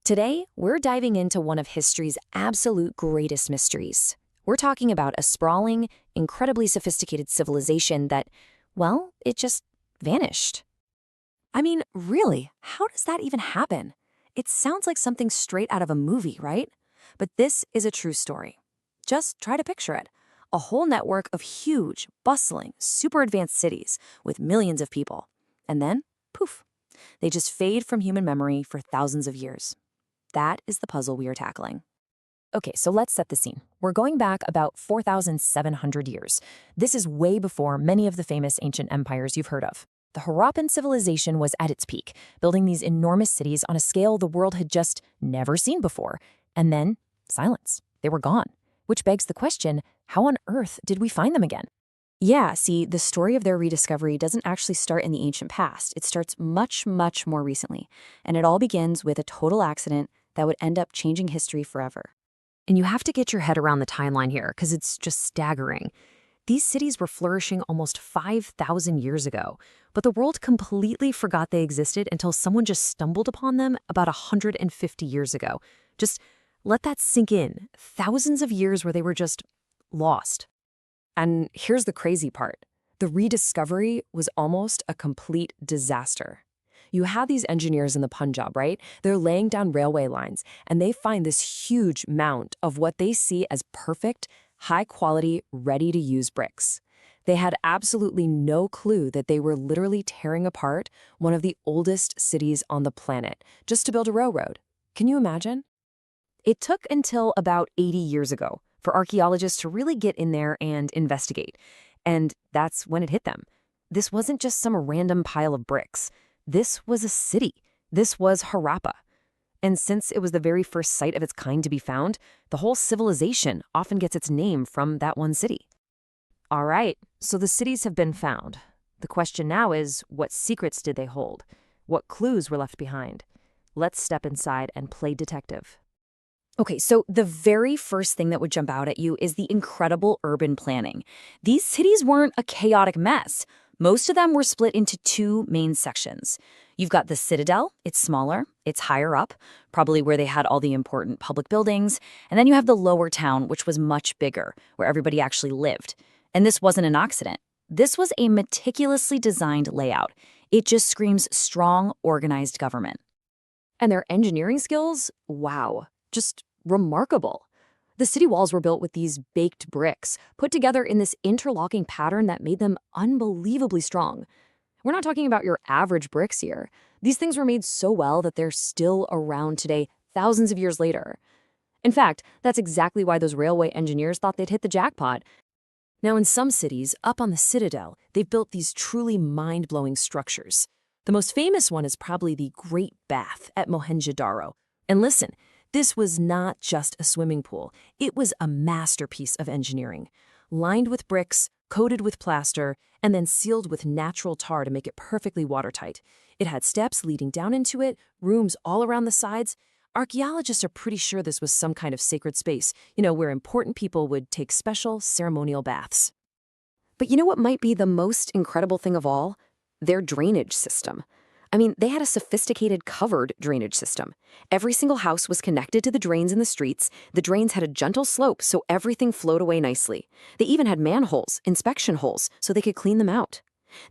Today, we're diving into one of history's absolute greatest mysteries. We're talking about a sprawling, incredibly sophisticated civilization that, well, it just vanished. I mean, really, how does that even happen? It sounds like something straight out of a movie, right? But this is a true story. Just try to picture it. A whole network of huge, bustling, super advanced cities with millions of people. And then, poof, they just fade from human memory for thousands of years. That is the puzzle we are tackling. Okay, so let's set the scene. We're going back about 4,700 years. This is way before many of the famous ancient empires you've heard of. The Harappan Civilization was at its peak, building these enormous cities on a scale the world had just never seen before. And then, silence. They were gone. Which begs the question, how on earth did we find them again? Yeah, see, the story of their rediscovery doesn't actually start in the ancient past. It starts much, much more recently. And it all begins with a total accident that would end up changing history forever. And you have to get your head around the timeline here, because it's just staggering. These cities were flourishing almost 5,000 years ago, but the world completely forgot they existed until someone just stumbled upon them about 150 years ago. Just let that sink in. Thousands of years where they were just lost. And here's the crazy part. The rediscovery was almost a complete disaster. You have these engineers in the Punjab, right? They're laying down railway lines, and they find this huge mound of what they see as perfect, high-quality, ready-to-use bricks. They had absolutely no clue that they were literally tearing apart one of the oldest cities on the planet just to build a railroad. Can you imagine? It took until about 80 years ago for archaeologists to really get in there and investigate. And that's when it hit them. This wasn't just some random pile of bricks. This was a city. This was Harappa. And since it was the very first site of its kind to be found, the whole civilization often gets its name from that one city. All right, so the cities have been found. The question now is, what secrets did they hold? What clues were left behind? Let's step inside and play detective. Okay, so the very first thing that would jump out at you is the incredible urban planning. These cities weren't a chaotic mess. Most of them were split into two main sections. You've got the citadel, it's smaller, it's higher up, probably where they had all the important public buildings. And then you have the lower town, which was much bigger, where everybody actually lived. And this wasn't an accident. This was a meticulously designed layout. It just screams strong, organized government. And their engineering skills? Wow, just remarkable. The city walls were built with these baked bricks, put together in this interlocking pattern that made them unbelievably strong. We're not talking about your average bricks here. These things were made so well that they're still around today, thousands of years later. In fact, that's exactly why those railway engineers thought they'd hit the jackpot. Now, in some cities, up on the citadel, they've built these truly mind-blowing structures. The most famous one is probably the Great Bath at Mohenjo-daro. And listen, this was not just a swimming pool. It was a masterpiece of engineering. Lined with bricks, coated with plaster, and then sealed with natural tar to make it perfectly watertight. It had steps leading down into it, rooms all around the sides. Archaeologists are pretty sure this was some kind of sacred space, where important people would take special ceremonial baths. But you know what might be the most incredible thing of all? Their drainage system. I mean, they had a sophisticated covered drainage system. Every single house was connected to the drains in the streets. The drains had a gentle slope, so everything flowed away nicely. They even had manholes, inspection holes, so they could clean them out.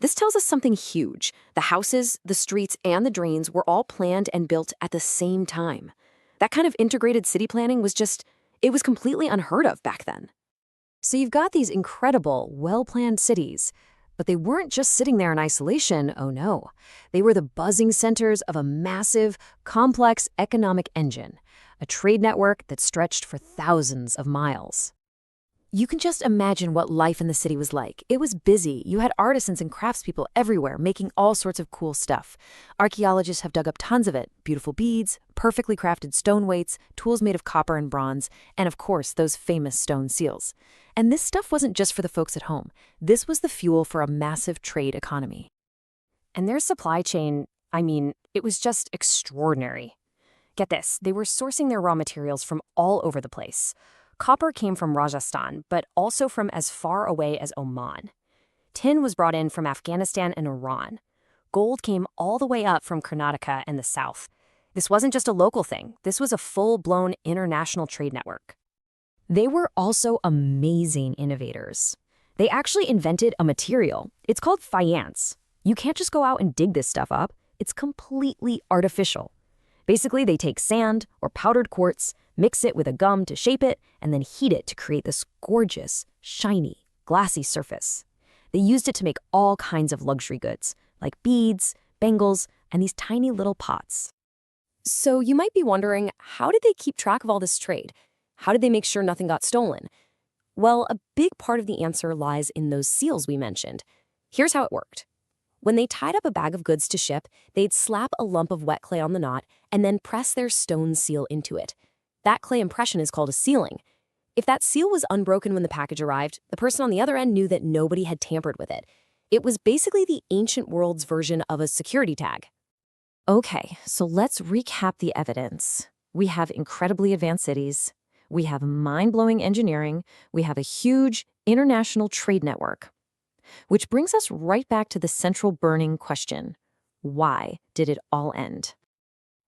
This tells us something huge. The houses, the streets, and the drains were all planned and built at the same time. That kind of integrated city planning was it was completely unheard of back then. So you've got these incredible, well-planned cities. But they weren't just sitting there in isolation, oh no. They were the buzzing centers of a massive, complex economic engine, a trade network that stretched for thousands of miles. You can just imagine what life in the city was like. It was busy. You had artisans and craftspeople everywhere making all sorts of cool stuff. Archaeologists have dug up tons of it. Beautiful beads, perfectly crafted stone weights, tools made of copper and bronze, and of course, those famous stone seals. And this stuff wasn't just for the folks at home. This was the fuel for a massive trade economy. And their supply chain, it was just extraordinary. Get this, they were sourcing their raw materials from all over the place. Copper came from Rajasthan, but also from as far away as Oman. Tin was brought in from Afghanistan and Iran. Gold came all the way up from Karnataka and the south. This wasn't just a local thing. This was a full-blown international trade network. They were also amazing innovators. They actually invented a material. It's called faience. You can't just go out and dig this stuff up. It's completely artificial. Basically, they take sand or powdered quartz, mix it with a gum to shape it, and then heat it to create this gorgeous, shiny, glassy surface. They used it to make all kinds of luxury goods, like beads, bangles, and these tiny little pots. So you might be wondering, how did they keep track of all this trade? How did they make sure nothing got stolen? Well, a big part of the answer lies in those seals we mentioned. Here's how it worked. When they tied up a bag of goods to ship, they'd slap a lump of wet clay on the knot and then press their stone seal into it. That clay impression is called a sealing. If that seal was unbroken when the package arrived, the person on the other end knew that nobody had tampered with it. It was basically the ancient world's version of a security tag. Okay, so let's recap the evidence. We have incredibly advanced cities. We have mind-blowing engineering. We have a huge international trade network. Which brings us right back to the central burning question. Why did it all end?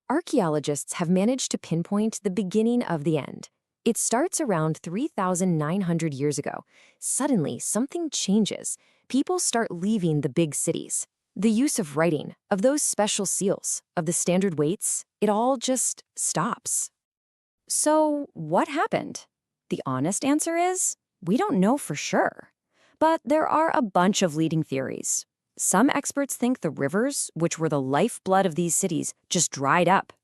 Archaeologists have managed to pinpoint the beginning of the end. It starts around 3,900 years ago. Suddenly, something changes. People start leaving the big cities. The use of writing, of those special seals, of the standard weights, it all just stops. So, what happened? The honest answer is, we don't know for sure. But there are a bunch of leading theories. Some experts think the rivers, which were the lifeblood of these cities, just dried up.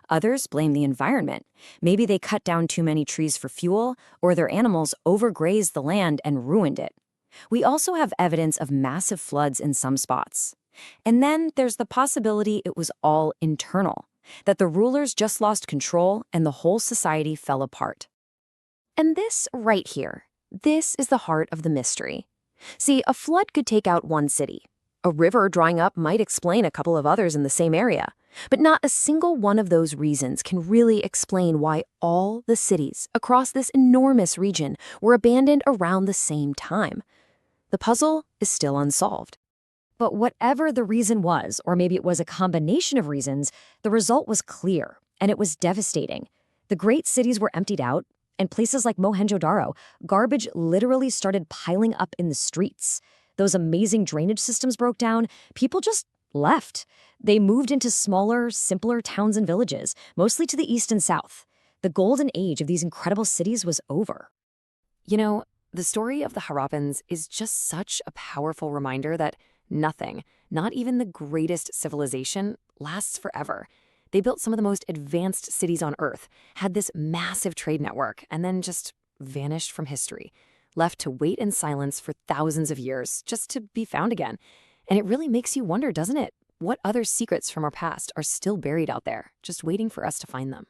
Others blame the environment. Maybe they cut down too many trees for fuel, or their animals overgrazed the land and ruined it. We also have evidence of massive floods in some spots. And then there's the possibility it was all internal, that the rulers just lost control and the whole society fell apart. And this right here, this is the heart of the mystery. See, a flood could take out one city. A river drying up might explain a couple of others in the same area. But not a single one of those reasons can really explain why all the cities across this enormous region were abandoned around the same time. The puzzle is still unsolved. But whatever the reason was, or maybe it was a combination of reasons, the result was clear, and it was devastating. The great cities were emptied out, and places like Mohenjo-daro, garbage literally started piling up in the streets. Those amazing drainage systems broke down. People just left. They moved into smaller, simpler towns and villages, mostly to the east and south. The golden age of these incredible cities was over. You know, the story of the Harappans is just such a powerful reminder that nothing, not even the greatest civilization, lasts forever. They built some of the most advanced cities on Earth, had this massive trade network, and then just vanished from history, left to wait in silence for thousands of years just to be found again. And it really makes you wonder, doesn't it? What other secrets from our past are still buried out there, just waiting for us to find them?